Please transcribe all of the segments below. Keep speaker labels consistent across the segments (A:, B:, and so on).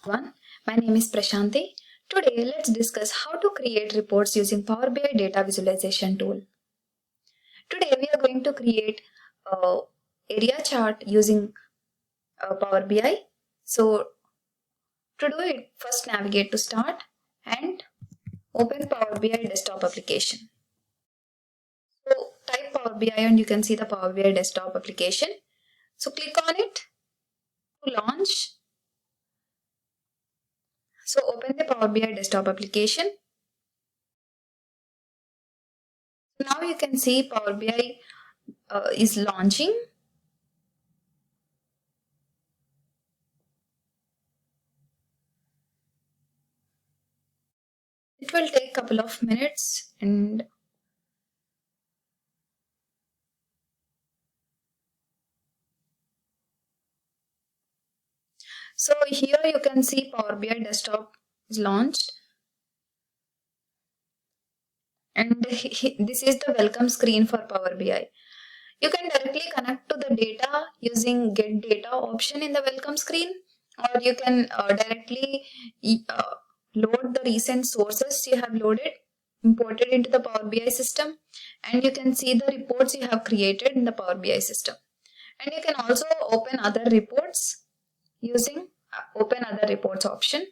A: Everyone, my name is Prashanti. Today, let's discuss how to create reports using Power BI data visualization tool. Today, we are going to create a area chart using Power BI. So, to do it, first navigate to Start and open Power BI desktop application. So, type Power BI and you can see the Power BI desktop application. So, click on it to launch. So, open the Power BI desktop application. Now you can see Power BI is launching. It will take a couple of minutes and so here you can see Power BI desktop is launched and this is the welcome screen for Power BI. You can directly connect to the data using get data option in the welcome screen, or you can directly load the recent sources you have loaded, imported into the Power BI system, and you can see the reports you have created in the Power BI system. And you can also open other reports using open other reports option.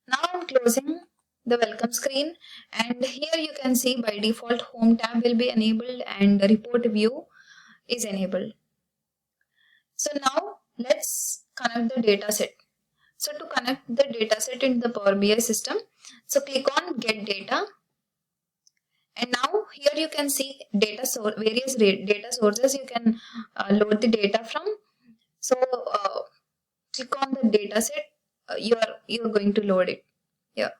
A: Now I'm closing the welcome screen, and here you can see by default home tab will be enabled and the report view is enabled. So now let's connect the data set. So to connect the data set into the Power BI system, so click on get data, and now here you can see various data sources you can load the data from. So click on the data set you're going to load it. Yeah,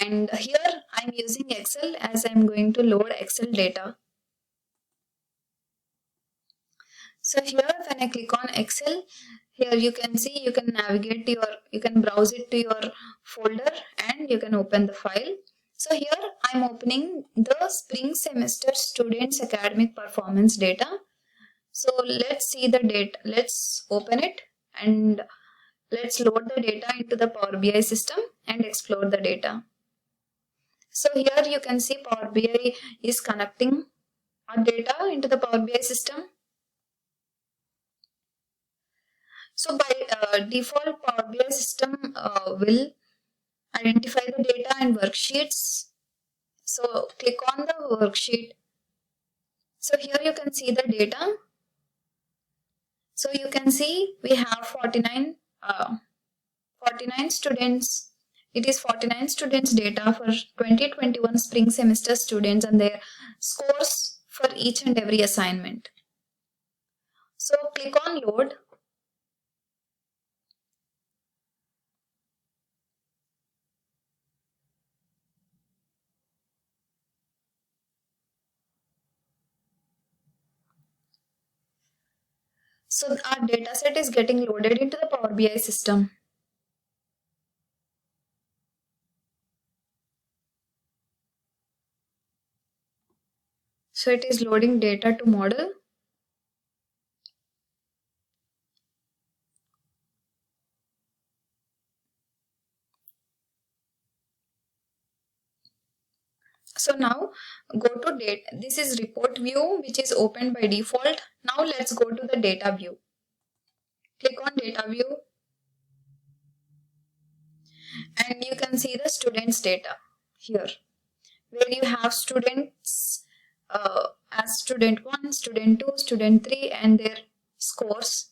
A: and here I'm using Excel as I'm going to load Excel data. So here when I click on Excel, here you can see you can navigate you can browse it to your folder and you can open the file. So here I'm opening the spring semester students academic performance data. So let's see the data. Let's open it and let's load the data into the Power BI system and explore the data. So here you can see Power BI is connecting our data into the Power BI system. So by default, Power BI system will identify the data and worksheets. So click on the worksheet. So here you can see the data. So you can see we have 49 students. It is 49 students data for 2021 spring semester students and their scores for each and every assignment. So click on load. So our data set is getting loaded into the Power BI system. So it is loading data to model. So now go to date. This is report view which is opened by default. Now let's go to the data view. Click on data view and you can see the students data here where you have students as student 1, student 2, student 3 and their scores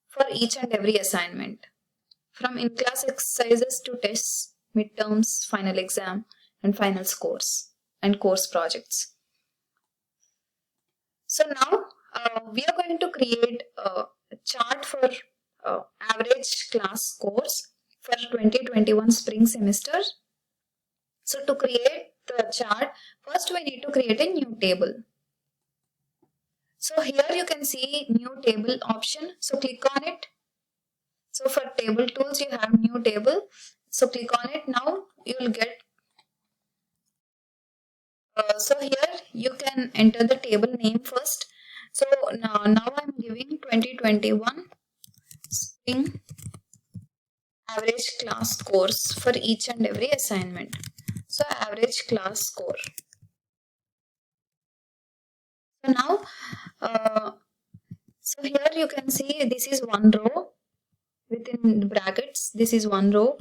A: for each and every assignment from in-class exercises to tests, midterms, final exam and final scores and course projects. So now we are going to create a chart for average class scores for 2021 spring semester. So to create the chart, first we need to create a new table. So here you can see new table option. So click on it. So for table tools, you have new table. So click on it. Now you will get. So here you can enter the table name first. So now I'm giving 2021 spring average class scores for each and every assignment. So average class score. So now, so here you can see this is one row within brackets. This is one row,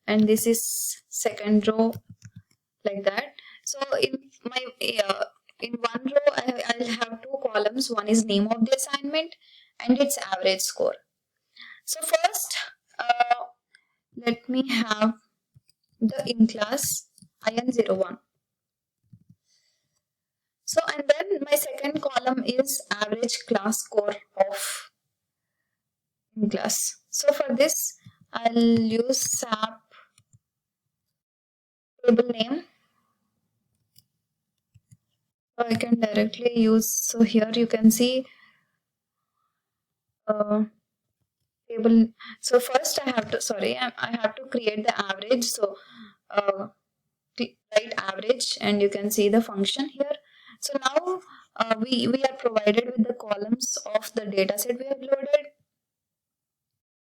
A: and this is second row, like that. So in my in one row, I'll have two columns. One is name of the assignment and its average score. So first, let me have the in class IN01. So and then my second column is average class score of in class. So for this, I'll use SAP table name. So I can directly use. So here you can see table. So first I have to I have to create the average. So write average, and you can see the function here. So now we are provided with the columns of the data set we have loaded,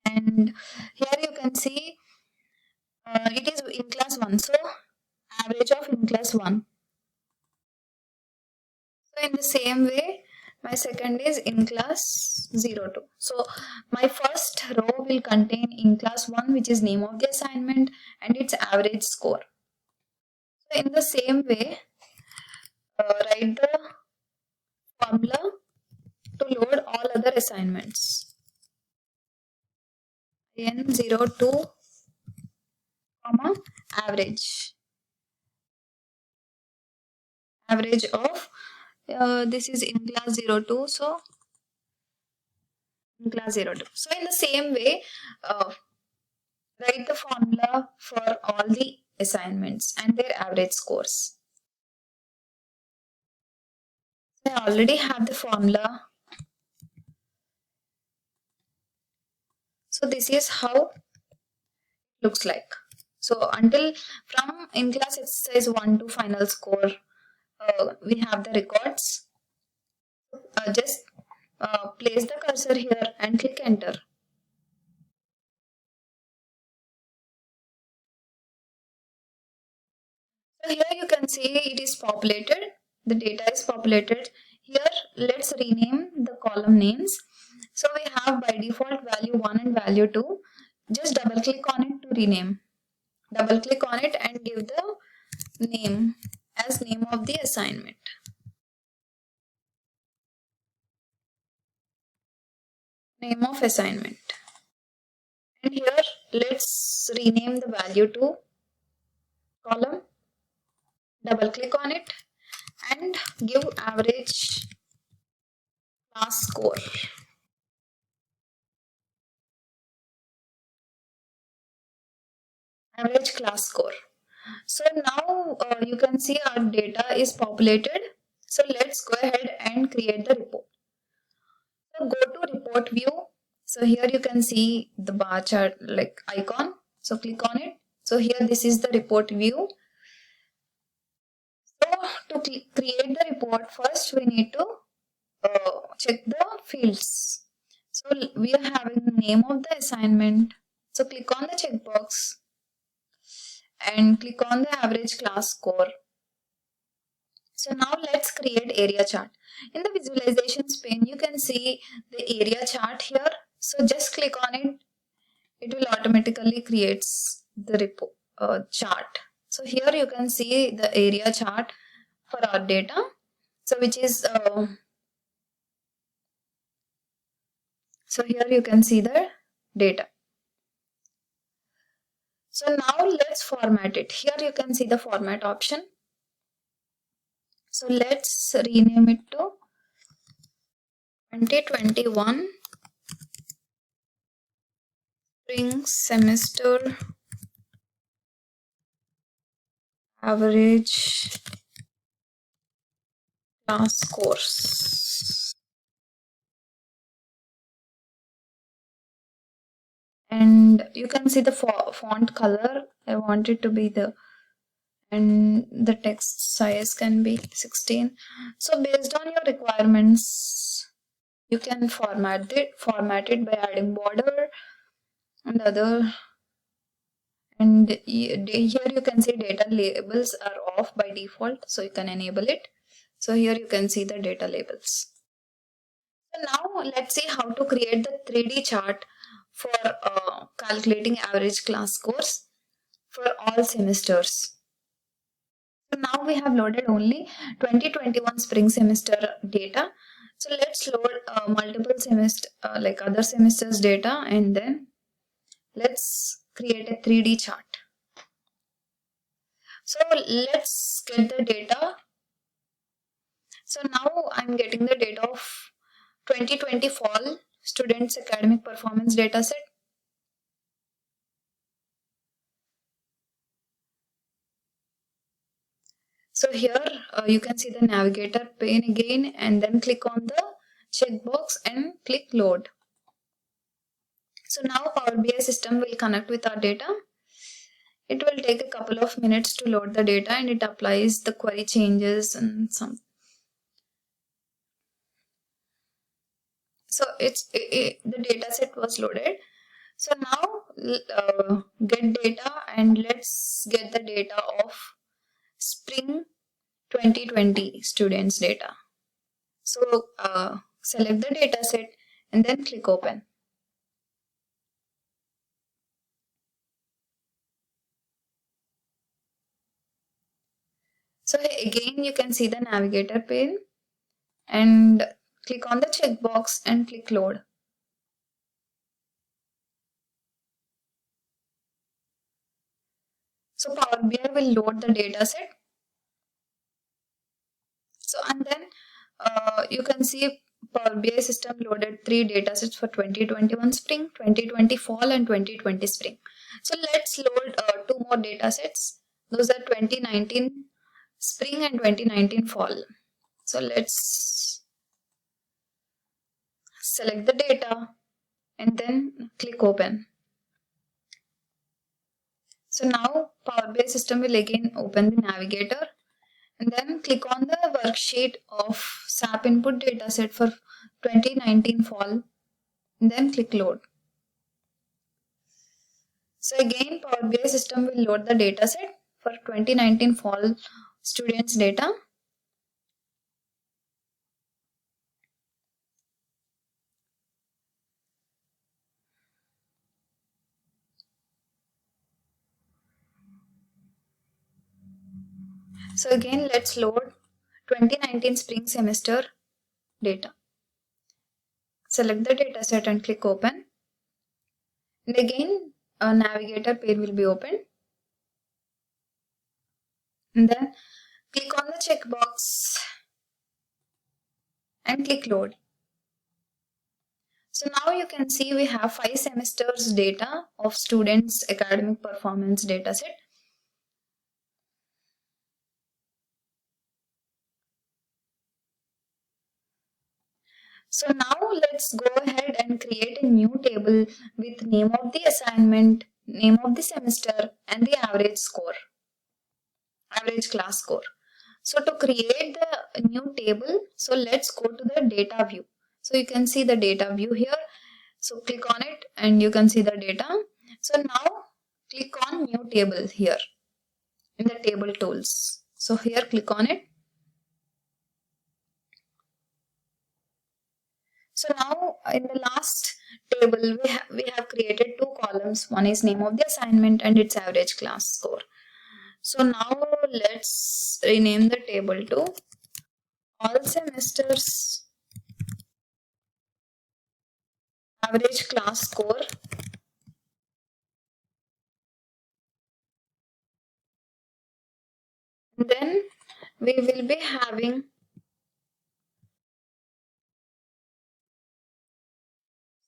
A: and here you can see it is in class 1, so average of in class 1. So in the same way, my second is in class 02. So my first row will contain in class 1, which is name of the assignment and its average score. So in the same way, write the formula to load all other assignments. N02, comma, average. Average of, this is in class 02, so in class 02. So in the same way, write the formula for all the assignments and their average scores. So I already have the formula. So this is how it looks like. So until from in class exercise 1 to final score, we have the records. Just place the cursor here and click enter. So here you can see it is populated. The data is populated. Here let's rename the column names. So we have by default value 1 and value 2. Just double click on it to rename. Double click on it and give the name as name of the assignment. Name of assignment. And here let's rename the value to column. Double click on it and give average class score. Average class score. So now you can see our data is populated. So let's go ahead and create the report. So go to report view. So here you can see the bar chart like icon. So click on it. So here this is the report view. So to create the report, first we need to check the fields. So we are having the name of the assignment. So click on the checkbox and click on the average class score. So now let's create area chart. In the visualizations pane, you can see the area chart here. So just click on it. It will automatically creates the report chart. So here you can see the area chart for our data. So which is so here you can see the data. So now let's format it. Here you can see the format option. So let's rename it to 2021 spring semester average class course. And you can see the font color. I want it to be and the text size can be 16. So based on your requirements, you can format it by adding border and other And here you can see data labels are off by default, so you can enable it. So here you can see the data labels. So now let's see how to create the 3D chart for calculating average class scores for all semesters. So now we have loaded only 2021 spring semester data. So let's load multiple semester like other semesters data, and then let's create a 3D chart. So let's get the data. So now I'm getting the data of 2020 fall students academic performance data set. So here you can see the navigator pane again, and then click on the checkbox and click load. So now Power BI system will connect with our data. It will take a couple of minutes to load the data, and it applies the query changes and some. So the data set was loaded. So now get data, and let's get the data of spring 2020 students data. So select the data set and then click open. So again you can see the navigator pane, and click on the checkbox and click load. So Power BI will load the data set. So and then you can see Power BI system loaded 3 datasets for 2021 spring, 2020 fall, and 2020 spring. So let's load 2 more datasets. Those are 2019 spring and 2019 fall. So let's select the data and then click open. So now Power BI system will again open the navigator, and then click on the worksheet of SAP input dataset for 2019 fall, and then click load. So again Power BI system will load the dataset for 2019 fall students data. So again let's load 2019 spring semester data. Select the dataset and click open. And again a navigator pane will be opened. And then click on the checkbox and click load. So now you can see we have 5 semesters data of students academic performance dataset. So now let's go ahead and create a new table with name of the assignment, name of the semester, and the average score, average class score. So to create the new table, so let's go to the data view. So you can see the data view here. So click on it and you can see the data. So now click on new table here in the table tools. So here click on it. So now in the last table we have created 2 columns. One is name of the assignment and its average class score. So now let's rename the table to all semesters average class score. And then we will be having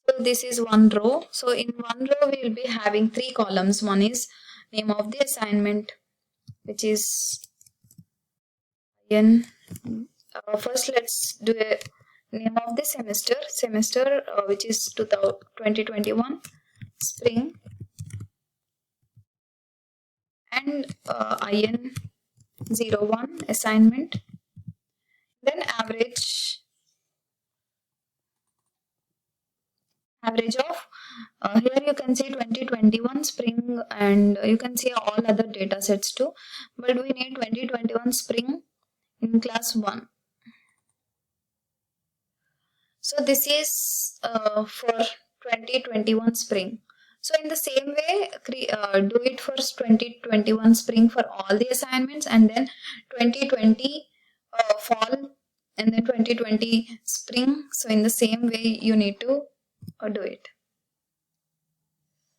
A: so this is one row. So in one row we will be having 3 columns. One is name of the assignment, which is in first let's do a name of the semester which is 2021 spring, and in 01 assignment, then average average of here you can see 2021 spring, and you can see all other data sets too, but we need 2021 spring in class 1. So this is for 2021 spring. So in the same way, do it for 2021 spring for all the assignments, and then 2020 fall, and then 2020 spring. So in the same way you need to do it.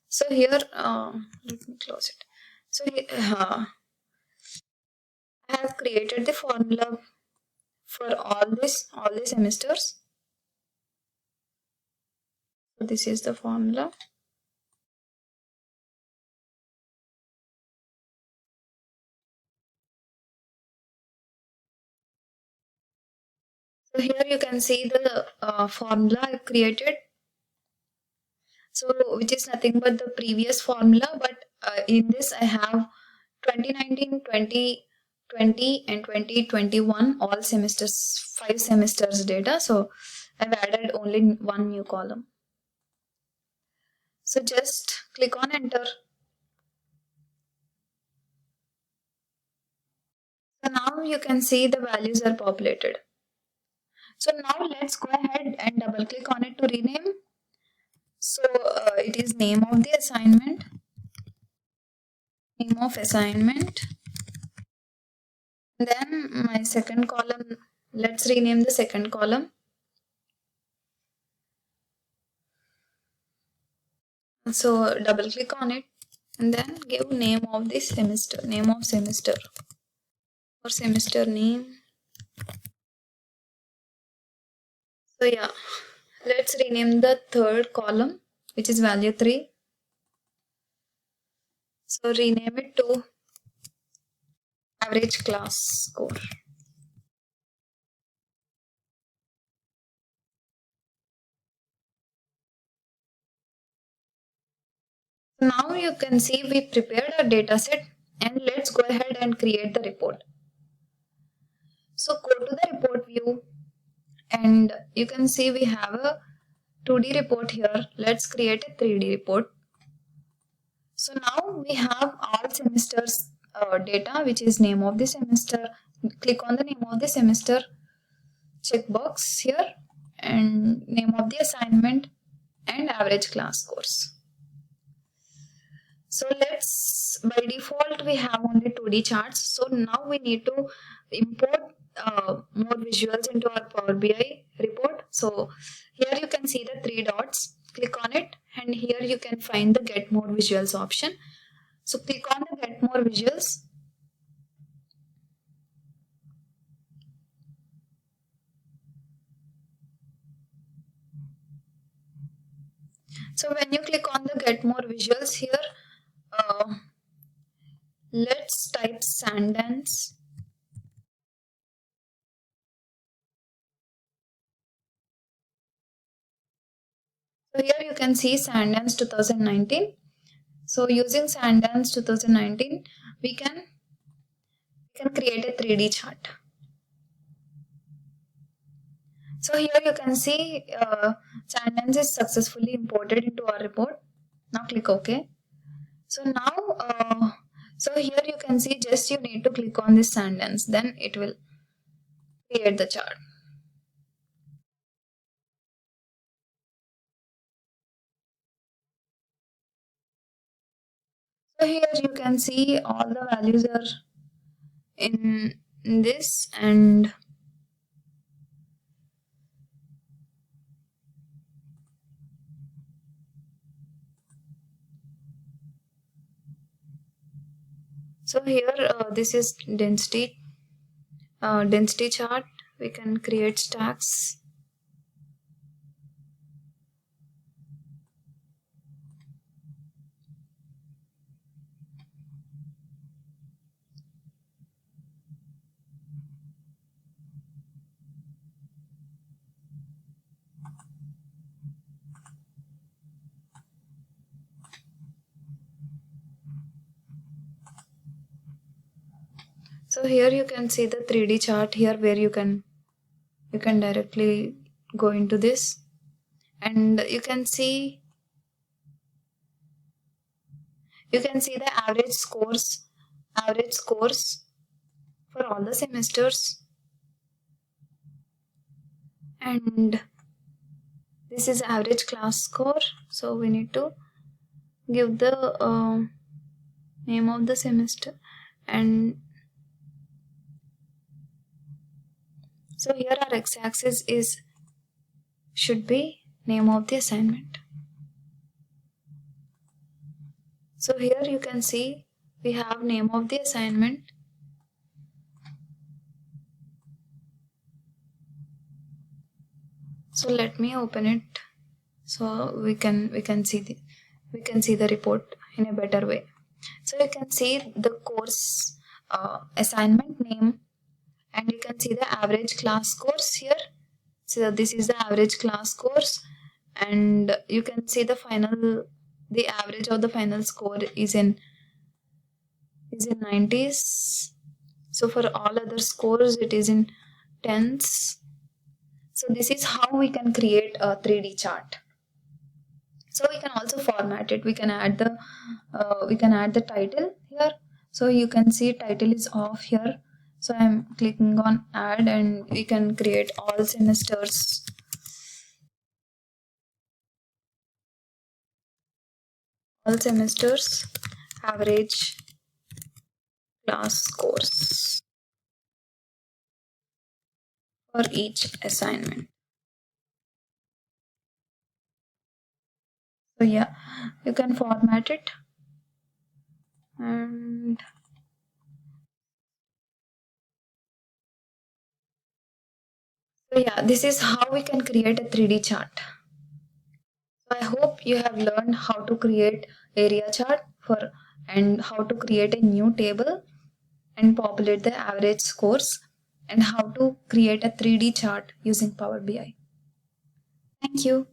A: So here, let me close it. So I have created the formula for all the semesters. So this is the formula. So here you can see the formula I created. So which is nothing but the previous formula, but in this I have 2019, 2020 and 2021 all semesters, 5 semesters data. So I've added only one new column. So just click on enter. So now you can see the values are populated. So now let's go ahead and double click on it to rename. So it is name of the assignment, name of assignment. Then my second column, let's rename the second column. So double click on it and then give name of the semester, name of semester or semester name. So yeah, let's rename the third column, which is value 3. So rename it to average class score. Now you can see we prepared a data set, and let's go ahead and create the report. So go to the report view, and you can see we have a 2D report here. Let's create a 3D report. So now we have all semesters data, which is name of the semester. Click on the name of the semester checkbox here, and name of the assignment and average class scores. So let's, by default we have only 2D charts. So now we need to import more visuals into our Power BI report. So here you can see the 3 dots. Click on it, and here you can find the get more visuals option. So click on the get more visuals. So when you click on the get more visuals here, let's type SandDance. So here you can see SandDance 2019. So using SandDance 2019, we can create a 3D chart. So here you can see SandDance is successfully imported into our report. Now click OK. So now, so here you can see just you need to click on this SandDance, then it will create the chart. So here you can see all the values are in this, and so here this is density chart. We can create stacks. So here you can see the 3D chart here, where you can directly go into this, and you can see the average scores for all the semesters. And this is average class score, so we need to give the name of the semester. And so here our x-axis should be name of the assignment. So here you can see we have name of the assignment. So let me open it so we can see the report in a better way. So you can see the course assignment name, and you can see the average class scores here. So this is the average class scores, and you can see the average of the final score is in 90s. So for all other scores it is in tens. So this is how we can create a 3D chart. So we can also format it. We can add the title here. So you can see title is off here. So I'm clicking on add, and we can create all semesters. All semesters average class scores for each assignment. So yeah, you can format it. And so yeah, this is how we can create a 3D chart. So I hope you have learned how to create area chart and how to create a new table and populate the average scores, and how to create a 3D chart using Power BI. Thank you.